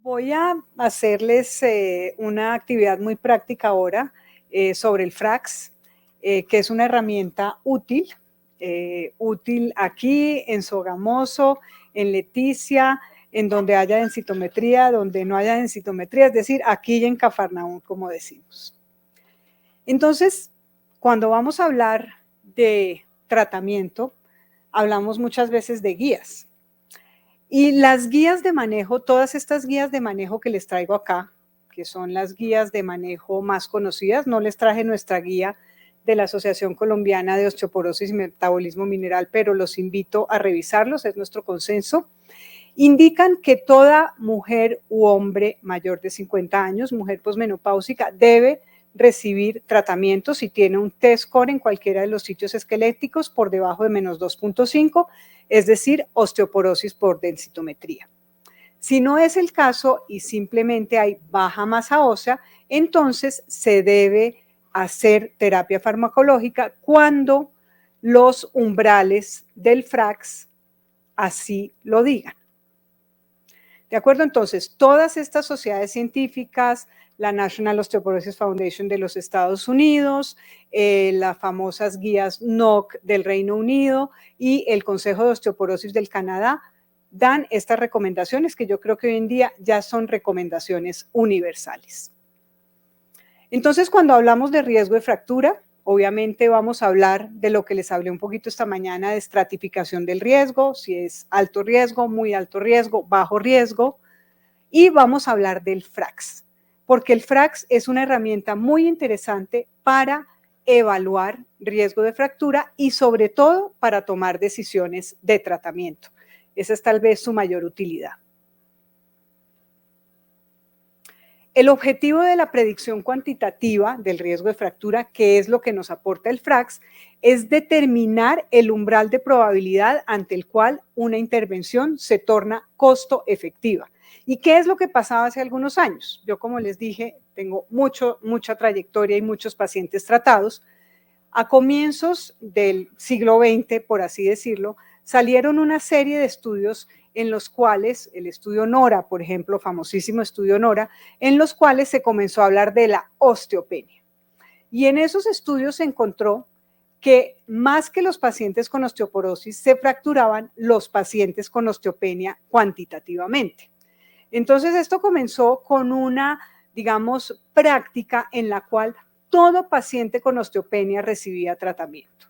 Voy a hacerles una actividad muy práctica ahora sobre el Frax, que es una herramienta útil, útil aquí en Sogamoso, en Leticia, en donde haya densitometría, donde no haya densitometría, es decir, aquí y en Cafarnaúm, como decimos. Entonces, cuando vamos a hablar de tratamiento, hablamos muchas veces de guías. Y las guías de manejo, todas estas guías de manejo que les traigo acá, que son las guías de manejo más conocidas, no les traje nuestra guía de la Asociación Colombiana de Osteoporosis y Metabolismo Mineral, pero los invito a revisarlos, es nuestro consenso. Indican que toda mujer u hombre mayor de 50 años, mujer posmenopáusica, debe recibir tratamiento si tiene un T-score en cualquiera de los sitios esqueléticos por debajo de menos 2.5, es decir, osteoporosis por densitometría. Si no es el caso y simplemente hay baja masa ósea, entonces se debe hacer terapia farmacológica cuando los umbrales del Frax así lo digan. ¿De acuerdo? Entonces, todas estas sociedades científicas, la National Osteoporosis Foundation de los Estados Unidos, las famosas guías NOC del Reino Unido y el Consejo de Osteoporosis del Canadá, dan estas recomendaciones que yo creo que hoy en día ya son recomendaciones universales. Entonces, cuando hablamos de riesgo de fractura, obviamente vamos a hablar de lo que les hablé un poquito esta mañana de estratificación del riesgo, si es alto riesgo, muy alto riesgo, bajo riesgo, y vamos a hablar del Frax, porque el Frax es una herramienta muy interesante para evaluar riesgo de fractura y sobre todo para tomar decisiones de tratamiento. Esa es tal vez su mayor utilidad. El objetivo de la predicción cuantitativa del riesgo de fractura, que es lo que nos aporta el Frax, es determinar el umbral de probabilidad ante el cual una intervención se torna costo efectiva. ¿Y qué es lo que pasaba hace algunos años? Yo, como les dije, tengo mucha trayectoria y muchos pacientes tratados. A comienzos del siglo XX, por así decirlo, salieron una serie de estudios en los cuales, el estudio NORA, por ejemplo, famosísimo estudio NORA, en los cuales se comenzó a hablar de la osteopenia. Y en esos estudios se encontró que más que los pacientes con osteoporosis, se fracturaban los pacientes con osteopenia cuantitativamente. Entonces, esto comenzó con una, digamos, práctica en la cual todo paciente con osteopenia recibía tratamiento.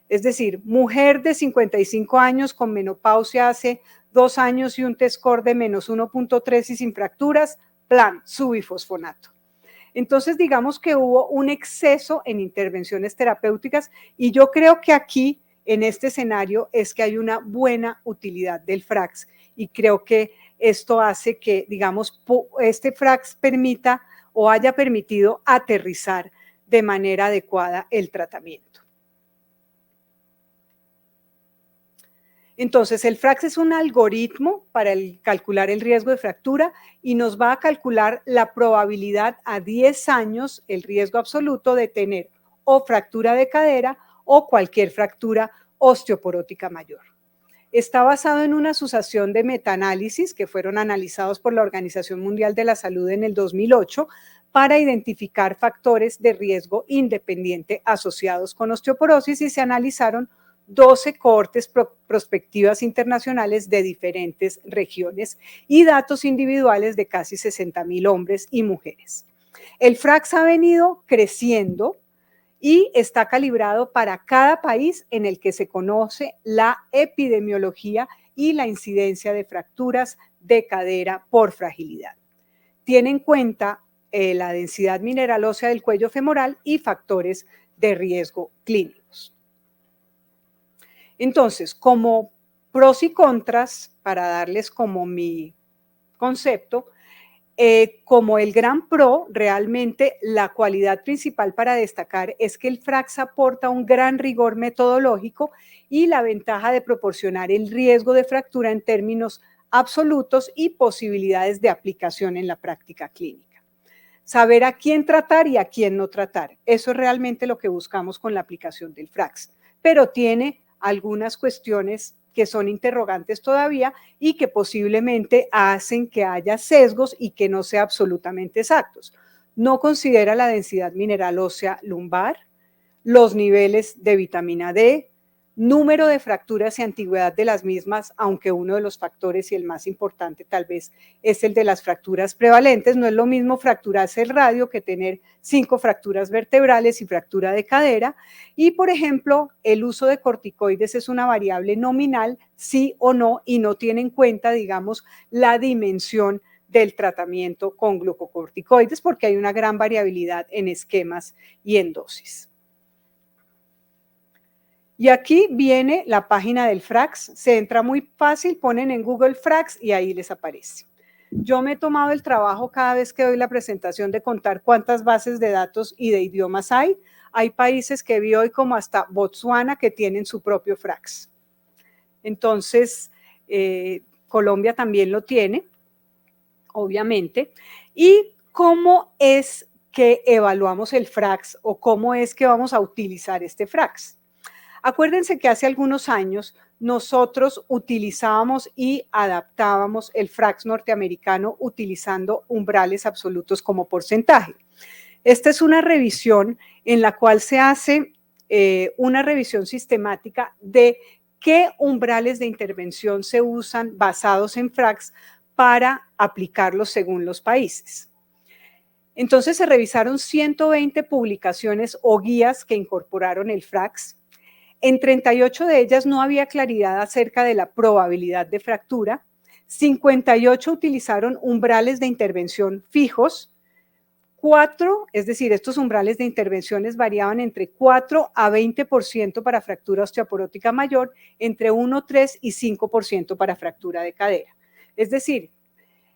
Es decir, mujer de 55 años con menopausia hace 2 años y un T-score de menos 1.3 y sin fracturas, plan, subifosfonato. Entonces, digamos que hubo un exceso en intervenciones terapéuticas y yo creo que aquí, en este escenario, es que hay una buena utilidad del Frax y creo que esto hace que, digamos, este Frax permita o haya permitido aterrizar de manera adecuada el tratamiento. Entonces, el Frax es un algoritmo para calcular el riesgo de fractura y nos va a calcular la probabilidad a 10 años, el riesgo absoluto de tener o fractura de cadera o cualquier fractura osteoporótica mayor. Está basado en una asociación de metaanálisis que fueron analizados por la Organización Mundial de la Salud en el 2008 para identificar factores de riesgo independiente asociados con osteoporosis y se analizaron 12 cohortes prospectivas internacionales de diferentes regiones y datos individuales de casi 60,000 hombres y mujeres. El Frax ha venido creciendo y está calibrado para cada país en el que se conoce la epidemiología y la incidencia de fracturas de cadera por fragilidad. Tiene en cuenta la densidad mineral ósea del cuello femoral y factores de riesgo clínicos. Entonces, como pros y contras, para darles como mi concepto, como el gran pro, realmente la cualidad principal para destacar es que el Frax aporta un gran rigor metodológico y la ventaja de proporcionar el riesgo de fractura en términos absolutos y posibilidades de aplicación en la práctica clínica. Saber a quién tratar y a quién no tratar, eso es realmente lo que buscamos con la aplicación del Frax, pero tiene algunas cuestiones que son interrogantes todavía y que posiblemente hacen que haya sesgos y que no sean absolutamente exactos. No considera la densidad mineral ósea lumbar, los niveles de vitamina D, número de fracturas y antigüedad de las mismas, aunque uno de los factores y el más importante tal vez es el de las fracturas prevalentes. No es lo mismo fracturarse el radio que tener 5 fracturas vertebrales y fractura de cadera. Y, por ejemplo, el uso de corticoides es una variable nominal, sí o no, y no tiene en cuenta, digamos, la dimensión del tratamiento con glucocorticoides porque hay una gran variabilidad en esquemas y en dosis. Y aquí viene la página del FRAX, se entra muy fácil, ponen en Google FRAX y ahí les aparece. Yo me he tomado el trabajo cada vez que doy la presentación de contar cuántas bases de datos y de idiomas hay. Hay países que vi hoy como hasta Botsuana que tienen su propio FRAX. Entonces, Colombia también lo tiene, obviamente. ¿Y cómo es que evaluamos el FRAX o cómo es que vamos a utilizar este FRAX? Acuérdense que hace algunos años nosotros utilizábamos y adaptábamos el FRAX norteamericano utilizando umbrales absolutos como porcentaje. Esta es una revisión en la cual se hace una revisión sistemática de qué umbrales de intervención se usan basados en FRAX para aplicarlos según los países. Entonces se revisaron 120 publicaciones o guías que incorporaron el FRAX. En 38 de ellas no había claridad acerca de la probabilidad de fractura. 58 utilizaron umbrales de intervención fijos. 4, es decir, estos umbrales de intervenciones variaban entre 4 a 20% para fractura osteoporótica mayor, entre 1, 3 y 5% para fractura de cadera. Es decir,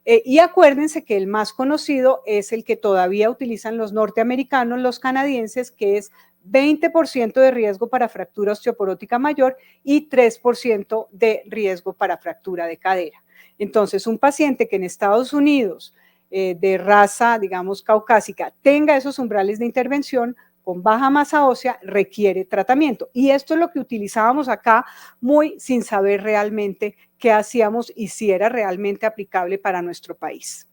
y acuérdense que el más conocido es el que todavía utilizan los norteamericanos, los canadienses, que es 20% de riesgo para fractura osteoporótica mayor y 3% de riesgo para fractura de cadera. Entonces, un paciente que en Estados Unidos, de raza, digamos, caucásica, tenga esos umbrales de intervención con baja masa ósea, requiere tratamiento. Y esto es lo que utilizábamos acá, muy sin saber realmente qué hacíamos y si era realmente aplicable para nuestro país.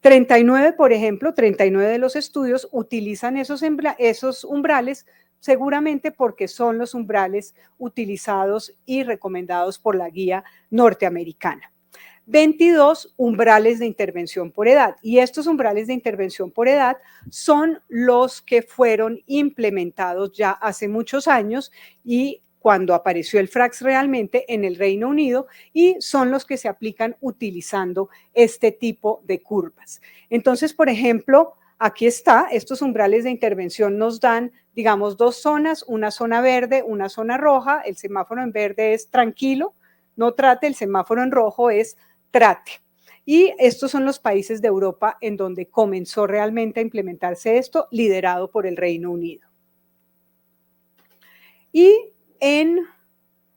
39, por ejemplo, 39 de los estudios utilizan esos umbrales seguramente porque son los umbrales utilizados y recomendados por la guía norteamericana. 22 umbrales de intervención por edad. Y estos umbrales de intervención por edad son los que fueron implementados ya hace muchos años y cuando apareció el FRAX realmente en el Reino Unido y son los que se aplican utilizando este tipo de curvas. Entonces, por ejemplo, aquí está, estos umbrales de intervención nos dan, digamos, dos zonas, una zona verde, una zona roja. El semáforo en verde es tranquilo, no trate, el semáforo en rojo es trate. Y estos son los países de Europa en donde comenzó realmente a implementarse esto, liderado por el Reino Unido. Y en,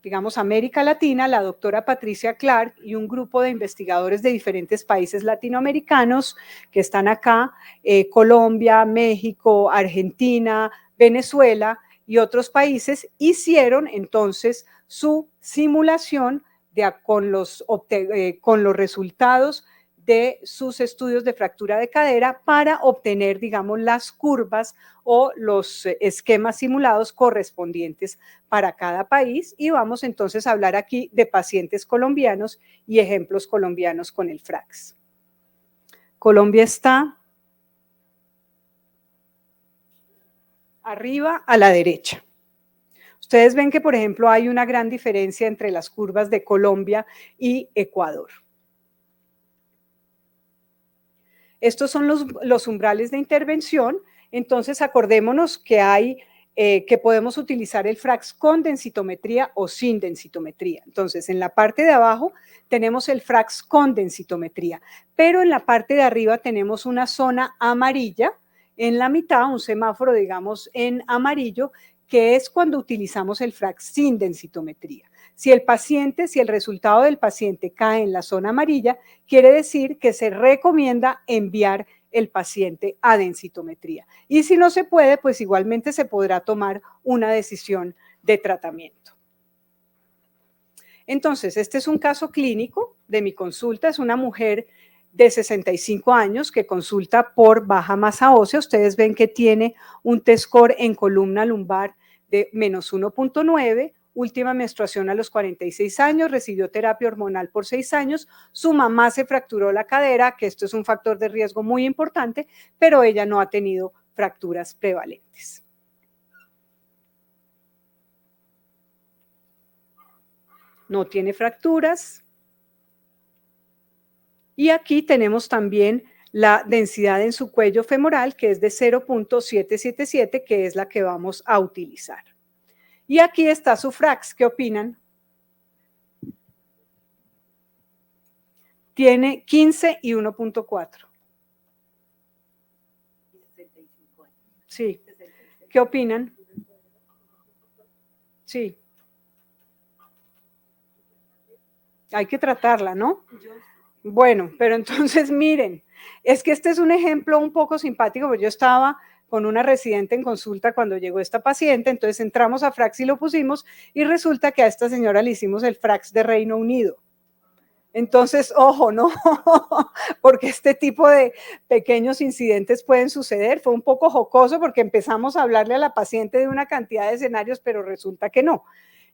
digamos, América Latina, la doctora Patricia Clark y un grupo de investigadores de diferentes países latinoamericanos que están acá, Colombia, México, Argentina, Venezuela y otros países, hicieron entonces su simulación con los resultados de sus estudios de fractura de cadera para obtener, digamos, las curvas o los esquemas simulados correspondientes para cada país. Y vamos entonces a hablar aquí de pacientes colombianos y ejemplos colombianos con el FRAX. Colombia está arriba a la derecha. Ustedes ven que, por ejemplo, hay una gran diferencia entre las curvas de Colombia y Ecuador. Estos son los umbrales de intervención. Entonces, acordémonos que que podemos utilizar el FRAX con densitometría o sin densitometría. Entonces, en la parte de abajo tenemos el FRAX con densitometría, pero en la parte de arriba tenemos una zona amarilla, en la mitad, un semáforo, digamos, en amarillo, que es cuando utilizamos el FRAX sin densitometría. Si el resultado del paciente cae en la zona amarilla, quiere decir que se recomienda enviar el paciente a densitometría. Y si no se puede, pues igualmente se podrá tomar una decisión de tratamiento. Entonces, este es un caso clínico de mi consulta, es una mujer de 65 años que consulta por baja masa ósea. Ustedes ven que tiene un T-score en columna lumbar de menos 1.9, última menstruación a los 46 años, recibió terapia hormonal por 6 años, su mamá se fracturó la cadera, que esto es un factor de riesgo muy importante, pero ella no ha tenido fracturas prevalentes. No tiene fracturas. Y aquí tenemos también la densidad en su cuello femoral, que es de 0.777, que es la que vamos a utilizar. Y aquí está su FRAX. ¿Qué opinan? Tiene 15 y 1.4. Sí. ¿Qué opinan? Sí. Hay que tratarla, ¿no? Bueno, pero entonces miren, es que este es un ejemplo un poco simpático, porque yo estaba con una residente en consulta cuando llegó esta paciente, entonces entramos a FRAX y lo pusimos, y resulta que a esta señora le hicimos el FRAX de Reino Unido. Entonces, ojo, ¿no? Porque este tipo de pequeños incidentes pueden suceder. Fue un poco jocoso porque empezamos a hablarle a la paciente de una cantidad de escenarios, pero resulta que no.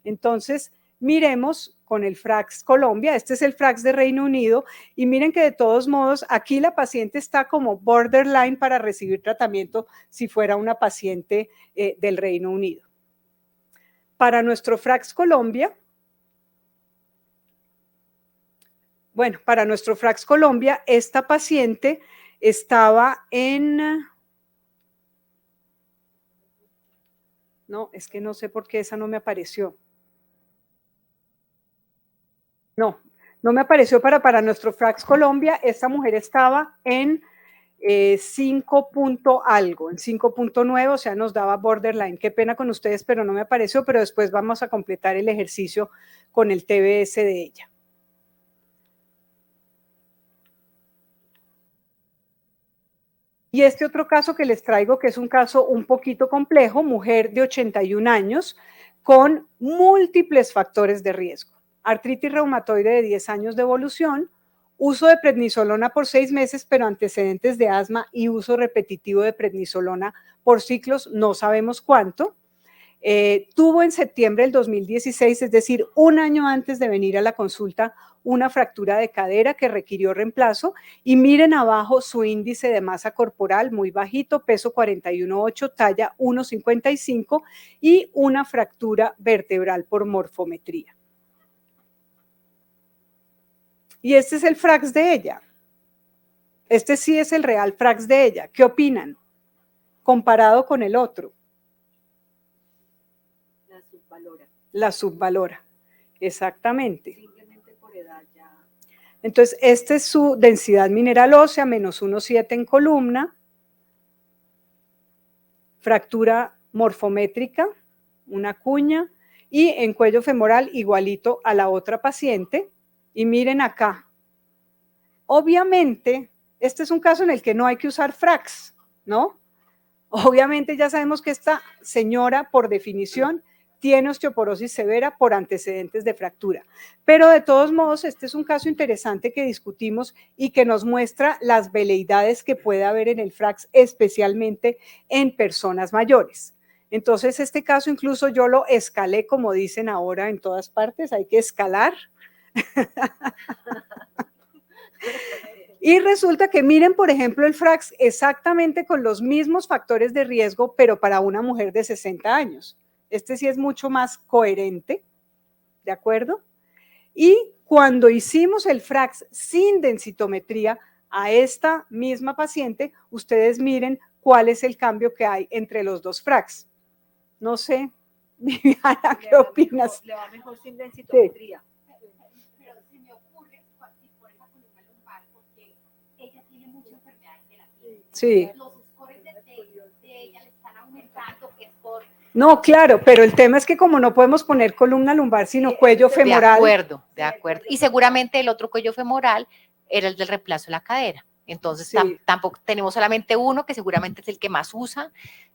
Entonces, miremos con el FRAX Colombia. Este es el FRAX de Reino Unido. Y miren que de todos modos, aquí la paciente está como borderline para recibir tratamiento si fuera una paciente del Reino Unido. Para nuestro FRAX Colombia, bueno, para nuestro FRAX Colombia, esta paciente estaba en... No, es que no sé por qué esa no me apareció. No, no me apareció para nuestro FRAX Colombia. Esta mujer estaba en 5 punto algo, en 5.9, o sea, nos daba borderline. Qué pena con ustedes, pero no me apareció, pero después vamos a completar el ejercicio con el TBS de ella. Y este otro caso que les traigo, que es un caso un poquito complejo, mujer de 81 años con múltiples factores de riesgo. Artritis reumatoide de 10 años de evolución, uso de prednisolona por 6 meses, pero antecedentes de asma y uso repetitivo de prednisolona por ciclos, no sabemos cuánto. Tuvo en septiembre del 2016, es decir, un año antes de venir a la consulta, una fractura de cadera que requirió reemplazo. Y miren abajo su índice de masa corporal muy bajito, peso 41.8, talla 1.55 y una fractura vertebral por morfometría. Y este es el FRAX de ella. Este sí es el real FRAX de ella. ¿Qué opinan? Comparado con el otro. La subvalora, exactamente. Simplemente por edad ya. Entonces, esta es su densidad mineral ósea, menos 1.7 en columna, fractura morfométrica, una cuña, y en cuello femoral igualito a la otra paciente. Y miren acá, obviamente, este es un caso en el que no hay que usar FRAX, ¿no? Obviamente ya sabemos que esta señora, por definición, tiene osteoporosis severa por antecedentes de fractura. Pero de todos modos, este es un caso interesante que discutimos y que nos muestra las veleidades que puede haber en el FRAX, especialmente en personas mayores. Entonces, este caso incluso yo lo escalé, como dicen ahora en todas partes, hay que escalar. Y resulta que miren, por ejemplo, el FRAX exactamente con los mismos factores de riesgo, pero para una mujer de 60 años. Este sí es mucho más coherente, ¿de acuerdo? Y cuando hicimos el FRAX sin densitometría a esta misma paciente, ustedes miren cuál es el cambio que hay entre los dos FRAX. No sé, Viviana, ¿qué opinas? Le va mejor sin densitometría. Sí. Pero se me ocurre, si por esa columna lumbar, porque ella tiene muchas enfermedades de la piel. Sí. Los scores de ella le están aumentando, que es por... No, claro, pero el tema es que como no podemos poner columna lumbar, sino cuello femoral. De acuerdo, de acuerdo. Y seguramente el otro cuello femoral era el del reemplazo de la cadera. Entonces sí. Tampoco tenemos solamente uno, que seguramente es el que más usa.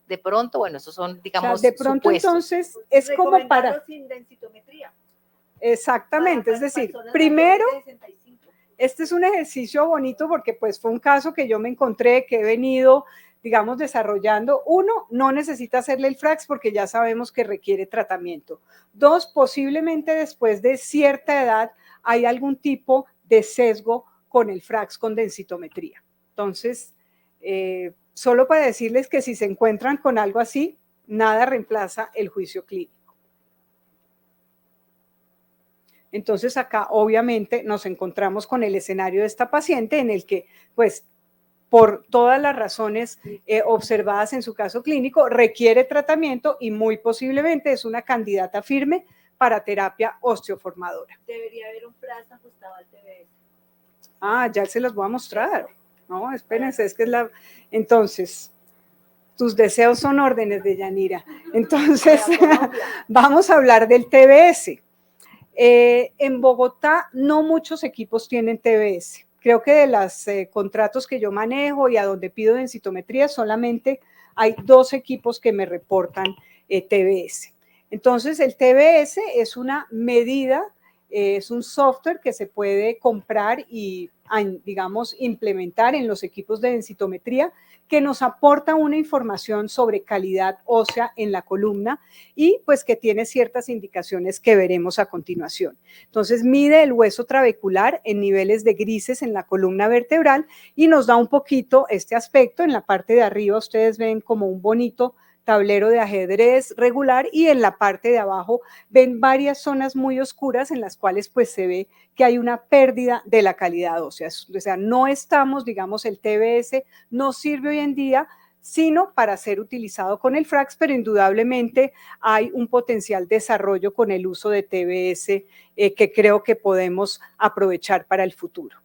De pronto, bueno, esos son, digamos, o sea, de pronto supuestos. Entonces es como para... sin densitometría. Exactamente, es decir, primero, este es un ejercicio bonito porque pues fue un caso que yo me encontré, que he venido, digamos, desarrollando. Uno, no necesita hacerle el FRAX porque ya sabemos que requiere tratamiento. Dos, posiblemente después de cierta edad hay algún tipo de sesgo con el FRAX con densitometría. Entonces, solo para decirles que si se encuentran con algo así, nada reemplaza el juicio clínico. Entonces acá obviamente nos encontramos con el escenario de esta paciente en el que pues por todas las razones observadas en su caso clínico requiere tratamiento y muy posiblemente es una candidata firme para terapia osteoformadora. Debería haber un FRAX ajustado al TBS. Ah, ya se los voy a mostrar. No, espérense, es que es la... Entonces, tus deseos son órdenes de Yanira. Entonces, vamos a hablar del TBS. En Bogotá no muchos equipos tienen TBS. Creo que de los contratos que yo manejo y a donde pido densitometría solamente hay 2 equipos que me reportan TBS. Entonces el TBS es una medida, es un software que se puede comprar y digamos implementar en los equipos de densitometría que nos aporta una información sobre calidad ósea en la columna y pues que tiene ciertas indicaciones que veremos a continuación. Entonces mide el hueso trabecular en niveles de grises en la columna vertebral y nos da un poquito este aspecto. En la parte de arriba ustedes ven como un bonito tablero de ajedrez regular y en la parte de abajo ven varias zonas muy oscuras en las cuales pues se ve que hay una pérdida de la calidad ósea. O sea, no estamos, digamos, el TBS no sirve hoy en día sino para ser utilizado con el FRAX, pero indudablemente hay un potencial desarrollo con el uso de TBS que creo que podemos aprovechar para el futuro.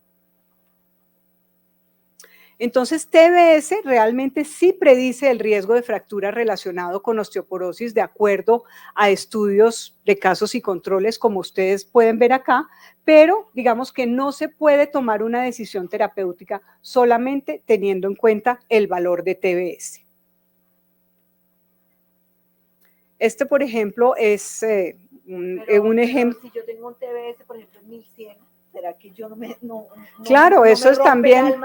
Entonces, TBS realmente sí predice el riesgo de fractura relacionado con osteoporosis de acuerdo a estudios de casos y controles, como ustedes pueden ver acá, pero digamos que no se puede tomar una decisión terapéutica solamente teniendo en cuenta el valor de TBS. Este, por ejemplo, es un ejemplo. Si yo tengo un TBS, por ejemplo, en 1100, ¿será que yo claro, eso es también...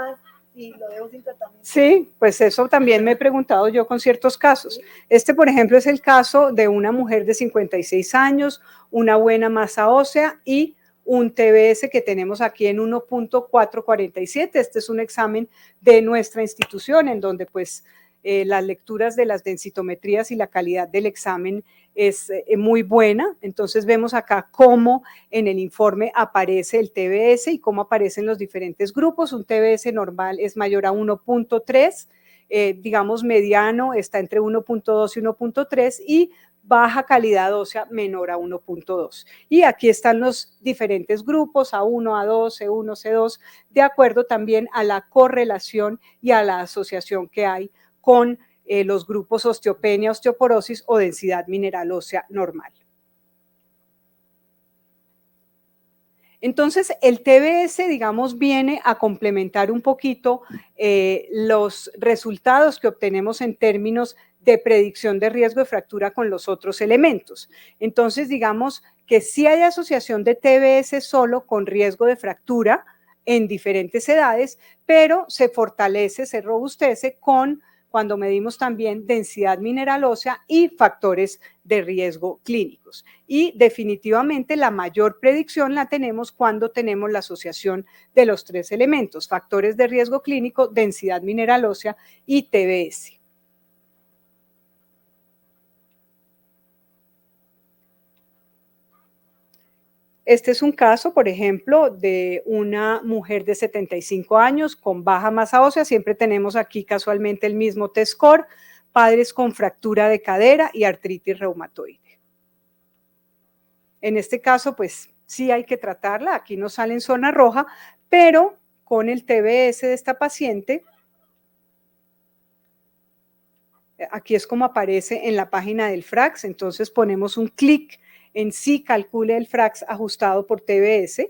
y lo dejo sin tratamiento? Sí, pues eso también me he preguntado yo con ciertos casos. Este, por ejemplo, es el caso de una mujer de 56 años, una buena masa ósea y un TBS que tenemos aquí en 1.447. Este es un examen de nuestra institución en donde pues las lecturas de las densitometrías y la calidad del examen es muy buena. Entonces vemos acá cómo en el informe aparece el TBS y cómo aparecen los diferentes grupos. Un TBS normal es mayor a 1.3, digamos mediano está entre 1.2 y 1.3 y baja calidad ósea menor a 1.2. Y aquí están los diferentes grupos, A1, A2, C1, C2, de acuerdo también a la correlación y a la asociación que hay con los grupos osteopenia, osteoporosis o densidad mineral ósea normal. Entonces, el TBS, digamos, viene a complementar un poquito los resultados que obtenemos en términos de predicción de riesgo de fractura con los otros elementos. Entonces, digamos que sí hay asociación de TBS solo con riesgo de fractura en diferentes edades, pero se fortalece, se robustece con cuando medimos también densidad mineral ósea y factores de riesgo clínicos. Y definitivamente la mayor predicción la tenemos cuando tenemos la asociación de los 3 elementos, factores de riesgo clínico, densidad mineral ósea y TBS. Este es un caso, por ejemplo, de una mujer de 75 años con baja masa ósea. Siempre tenemos aquí casualmente el mismo T-score, padres con fractura de cadera y artritis reumatoide. En este caso, pues sí hay que tratarla. Aquí no sale en zona roja, pero con el TBS de esta paciente, aquí es como aparece en la página del FRAX. Entonces ponemos un clic en sí calcule el FRAX ajustado por TBS.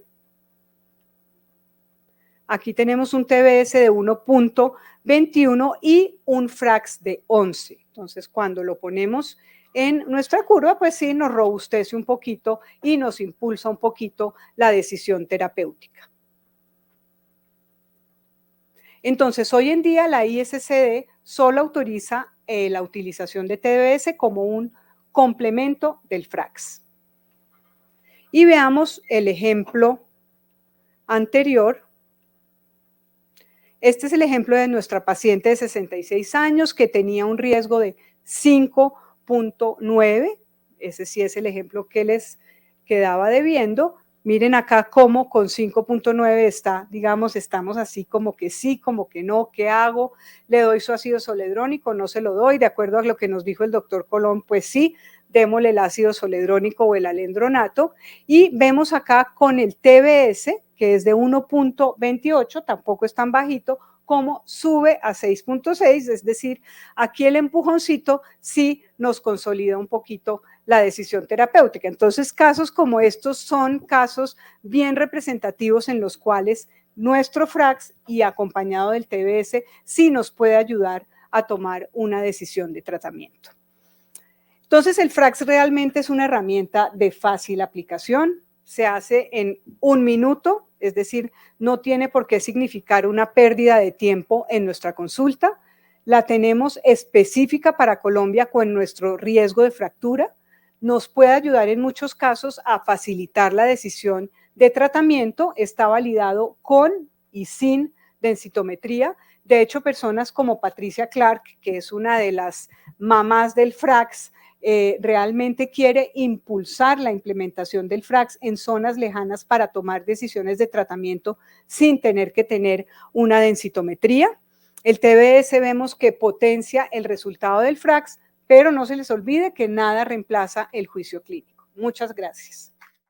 Aquí tenemos un TBS de 1.21 y un FRAX de 11. Entonces, cuando lo ponemos en nuestra curva, pues sí, nos robustece un poquito y nos impulsa un poquito la decisión terapéutica. Entonces, hoy en día la ISCD solo autoriza la utilización de TBS como un complemento del FRAX. Y veamos el ejemplo anterior. Este es el ejemplo de nuestra paciente de 66 años que tenía un riesgo de 5.9. Ese sí es el ejemplo que les quedaba debiendo. Miren acá cómo con 5.9 está, digamos, estamos así como que sí, como que no, ¿qué hago? ¿Le doy su ácido zoledrónico? ¿No se lo doy? De acuerdo a lo que nos dijo el doctor Colón, pues sí, démosle el ácido zoledrónico o el alendronato. Y vemos acá con el TBS, que es de 1.28, tampoco es tan bajito, como sube a 6.6, es decir, aquí el empujoncito sí nos consolida un poquito la decisión terapéutica. Entonces, casos como estos son casos bien representativos en los cuales nuestro FRAX y acompañado del TBS sí nos puede ayudar a tomar una decisión de tratamiento. Entonces, el FRAX realmente es una herramienta de fácil aplicación, se hace en 1 minuto, es decir, no tiene por qué significar una pérdida de tiempo en nuestra consulta. La tenemos específica para Colombia con nuestro riesgo de fractura. Nos puede ayudar en muchos casos a facilitar la decisión de tratamiento. Está validado con y sin densitometría. De hecho, personas como Patricia Clark, que es una de las mamás del FRAX, realmente quiere impulsar la implementación del FRAX en zonas lejanas para tomar decisiones de tratamiento sin tener que tener una densitometría. El TBS vemos que potencia el resultado del FRAX, pero no se les olvide que nada reemplaza el juicio clínico. Muchas gracias.